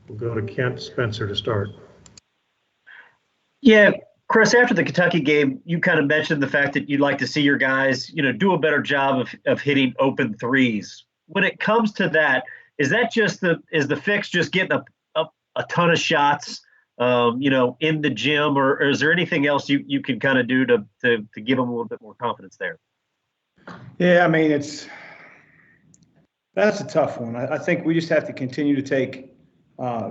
We'll go to Kent Spencer to start. Yeah, Chris, after the Kentucky game, you kind of mentioned the fact that you'd like to see your guys, do a better job of hitting open threes. When it comes to that, is the fix just getting a ton of shots, in the gym, or is there anything else you can kind of do to give them a little bit more confidence there? Yeah, I mean, that's a tough one. I think we just have to continue to take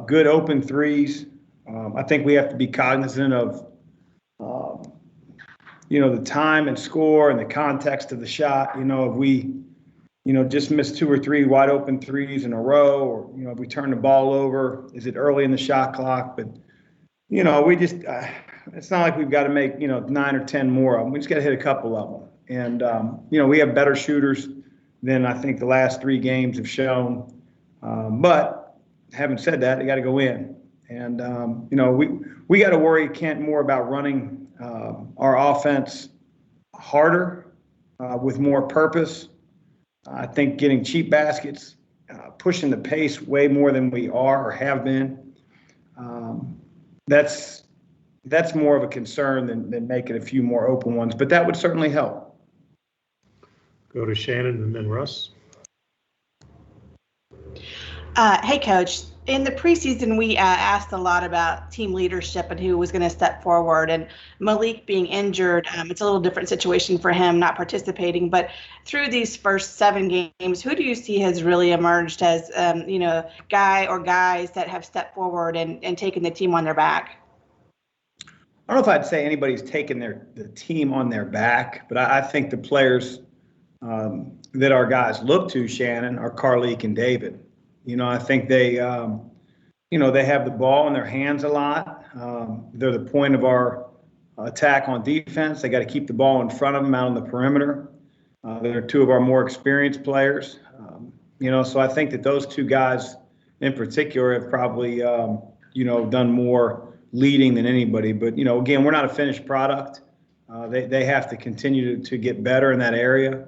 good open threes. I think we have to be cognizant of, the time and score and the context of the shot. If we, just miss two or three wide open threes in a row, or, if we turn the ball over, is it early in the shot clock? But, we just, it's not like we've got to make, 9 or 10 more of them. We just got to hit a couple of them. And, we have better shooters than I think the last three games have shown. But having said that, they got to go in. And, we got to worry, Kent, more about running our offense harder with more purpose. I think getting cheap baskets, pushing the pace way more than we are or have been. That's more of a concern than making a few more open ones, but that would certainly help. Go to Shannon and then Russ. Hey, Coach. In the preseason, we asked a lot about team leadership and who was going to step forward. And Malik being injured, it's a little different situation for him not participating. But through these first 7 games, who do you see has really emerged as, guy or guys that have stepped forward and taken the team on their back? I don't know if I'd say anybody's taken the team on their back, but I think the players that our guys look to, Shannon, are Carlik and David. I think they, they have the ball in their hands a lot. They're the point of our attack on defense. They got to keep the ball in front of them out on the perimeter. They're two of our more experienced players. So I think that those two guys in particular have probably, done more leading than anybody. But, again, we're not a finished product. They have to continue to get better in that area,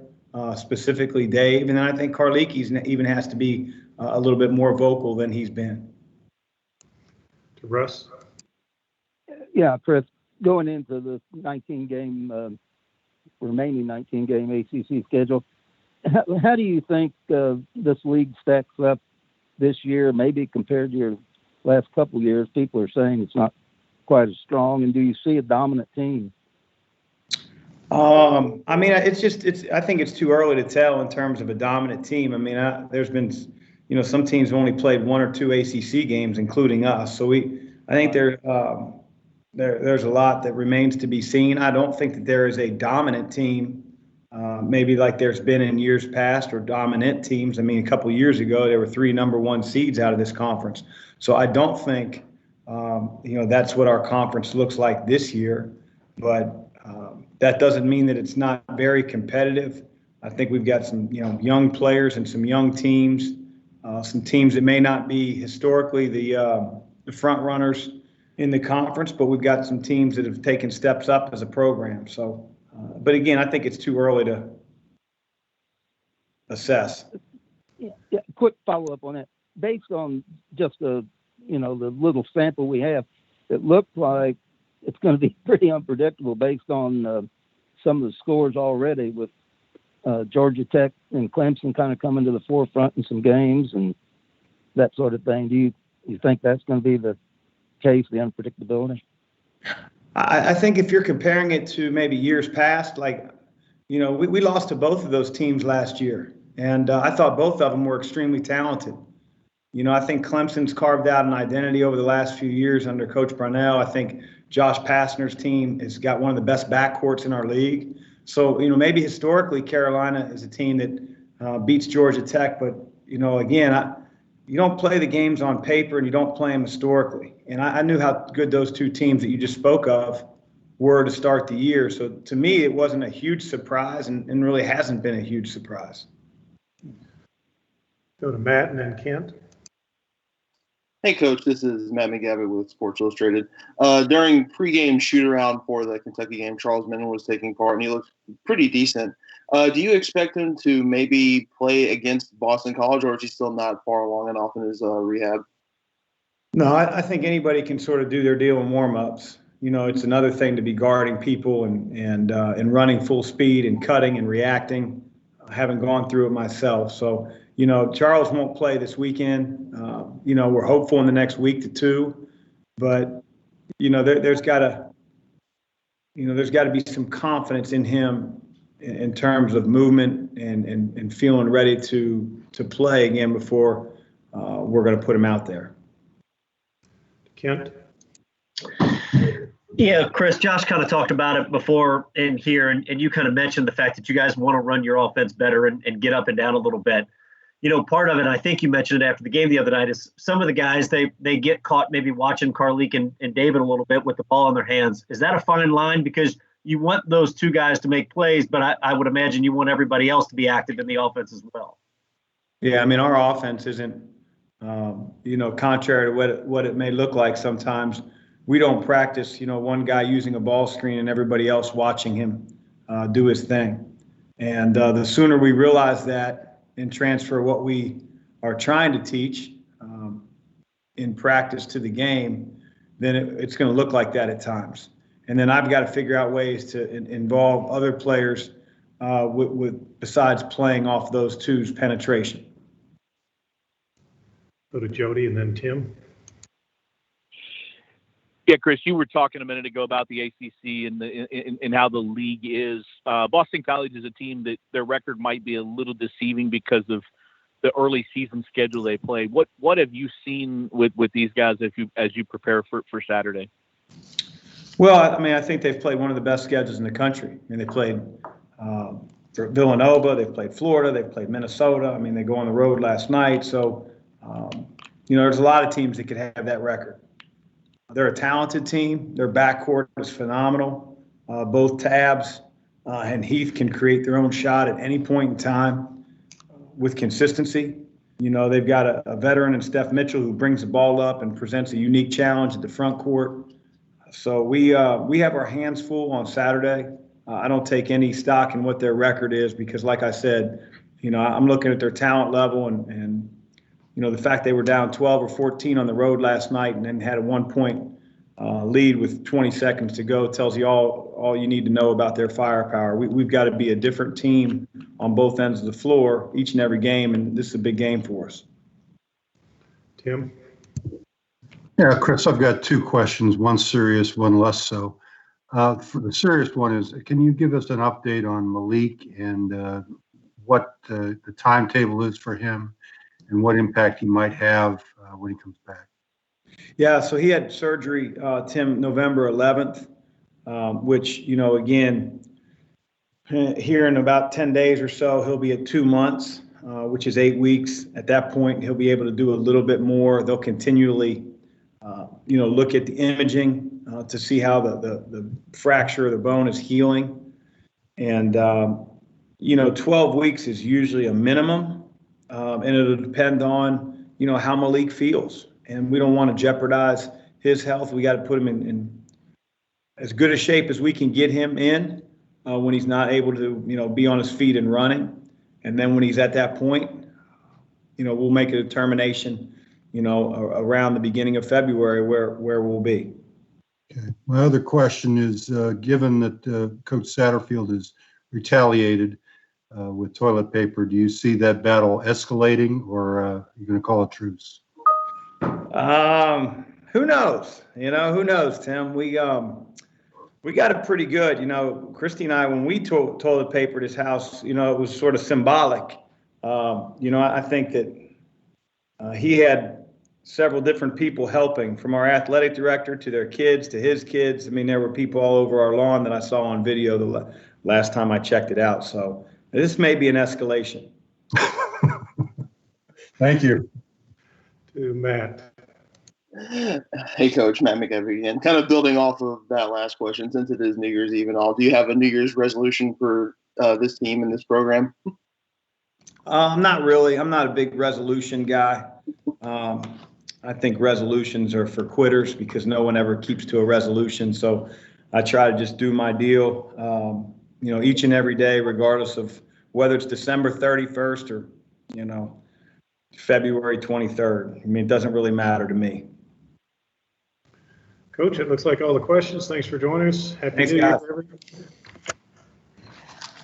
specifically Dave. And then I think Carlik even has to be a little bit more vocal than he's been. To Russ? Yeah, Chris, going into the remaining 19-game ACC schedule, how do you think this league stacks up this year, maybe compared to your last couple of years? People are saying it's not quite as strong, and do you see a dominant team? I mean, I think it's too early to tell in terms of a dominant team. I mean, there's been, some teams have only played 1 or 2 ACC games, including us. So I think there's a lot that remains to be seen. I don't think that there is a dominant team, maybe like there's been in years past, or dominant teams. I mean, a couple of years ago, there were 3 number 1 seeds out of this conference. So I don't think, that's what our conference looks like this year. But that doesn't mean that it's not very competitive. I think we've got some, young players and some young teams, some teams that may not be historically the front runners in the conference, but we've got some teams that have taken steps up as a program. So, but again, I think it's too early to assess. Yeah. Quick follow-up on that. Based on just the little sample we have, it looked like it's going to be pretty unpredictable based on some of the scores already, with Georgia Tech and Clemson kind of coming to the forefront in some games and that sort of thing. Do you think that's going to be the case, the unpredictability? I think if you're comparing it to maybe years past, we lost to both of those teams last year, and I thought both of them were extremely talented. I think Clemson's carved out an identity over the last few years under Coach Brownell. I think Josh Pastner's team has got one of the best backcourts in our league. So, maybe historically Carolina is a team that beats Georgia Tech. But, again, you don't play the games on paper and you don't play them historically. And I knew how good those two teams that you just spoke of were to start the year. So, to me, it wasn't a huge surprise and really hasn't been a huge surprise. Go to Matt and then Kent. Hey, Coach, this is Matt McGavitt with Sports Illustrated. During pregame shoot-around for the Kentucky game, Charles Minton was taking part, and he looked pretty decent. Do you expect him to maybe play against Boston College, or is he still not far along enough in his rehab? No, I think anybody can sort of do their deal in warm-ups. You know, it's another thing to be guarding people and running full speed and cutting and reacting. I haven't gone through it myself. So, you know, Charles won't play this weekend. You know, we're hopeful in the next week to two, but, you know, there's got to be some confidence in him in terms of movement and feeling ready to play again before we're going to put him out there. Kent? Yeah, Chris, Josh kind of talked about it before in here, and you kind of mentioned the fact that you guys want to run your offense better and get up and down a little bit. You know, part of it, I think you mentioned it after the game the other night, is some of the guys, they get caught maybe watching Carleek and David a little bit with the ball in their hands. Is that a fine line? Because you want those two guys to make plays, but I would imagine you want everybody else to be active in the offense as well. Yeah, I mean, our offense isn't, you know, contrary to what it may look like sometimes. We don't practice, you know, one guy using a ball screen and everybody else watching him do his thing. And the sooner we realize that and transfer what we are trying to teach in practice to the game, then it's going to look like that at times. And then I've got to figure out ways to involve other players with besides playing off those two's penetration. Go to Jody and then Tim. Yeah, Chris, you were talking a minute ago about the ACC and how the league is. Boston College is a team that their record might be a little deceiving because of the early season schedule they play. What have you seen with these guys as you prepare for Saturday? Well, I mean, I think they've played one of the best schedules in the country. I mean, they played for Villanova, they've played Florida, they've played Minnesota. I mean, they go on the road last night. So, you know, there's a lot of teams that could have that record. They're a talented team. Their backcourt is phenomenal. Both Tabs and Heath can create their own shot at any point in time with consistency. You know, they've got a veteran in Steph Mitchell who brings the ball up and presents a unique challenge at the front court. So we have our hands full on Saturday. I don't take any stock in what their record is because, like I said, you know, I'm looking at their talent level and you know, the fact they were down 12 or 14 on the road last night and then had a 1 point lead with 20 seconds to go tells you all you need to know about their firepower. We've got to be a different team on both ends of the floor each and every game, and this is a big game for us. Tim? Yeah, Chris, I've got two questions, one serious, one less so. For the serious one is, can you give us an update on Malik and what the timetable is for him and what impact he might have when he comes back? Yeah, so he had surgery, Tim, November 11th, which, you know, again, here in about 10 days or so, he'll be at 2 months, which is 8 weeks. At that point, he'll be able to do a little bit more. They'll continually, you know, look at the imaging to see how the fracture of the bone is healing. And, you know, 12 weeks is usually a minimum. And it'll depend on, you know, how Malik feels. And we don't want to jeopardize his health. We got to put him in as good a shape as we can get him in when he's not able to, you know, be on his feet and running. And then when he's at that point, you know, we'll make a determination, you know, around the beginning of February where we'll be. Okay. My other question is, given that Coach Satterfield has retaliated with toilet paper, do you see that battle escalating, or are you going to call a truce? Who knows? You know, who knows, Tim? We got it pretty good. You know, Christy and I, when we toilet papered his house, you know, it was sort of symbolic. You know, I think that he had several different people helping, from our athletic director to their kids to his kids. I mean, there were people all over our lawn that I saw on video the last time I checked it out. So this may be an escalation. Thank you. To Matt. Hey, Coach, Matt McGavey again. Kind of building off of that last question, since it is New Year's Eve and all, do you have a New Year's resolution for this team and this program? Not really. I'm not a big resolution guy. I think resolutions are for quitters because no one ever keeps to a resolution. So I try to just do my deal, you know, each and every day, regardless of whether it's December 31st or, you know, February 23rd. I mean, it doesn't really matter to me. Coach, it looks like all the questions. Thanks for joining us. Happy Thanks, New Year, guys. everyone.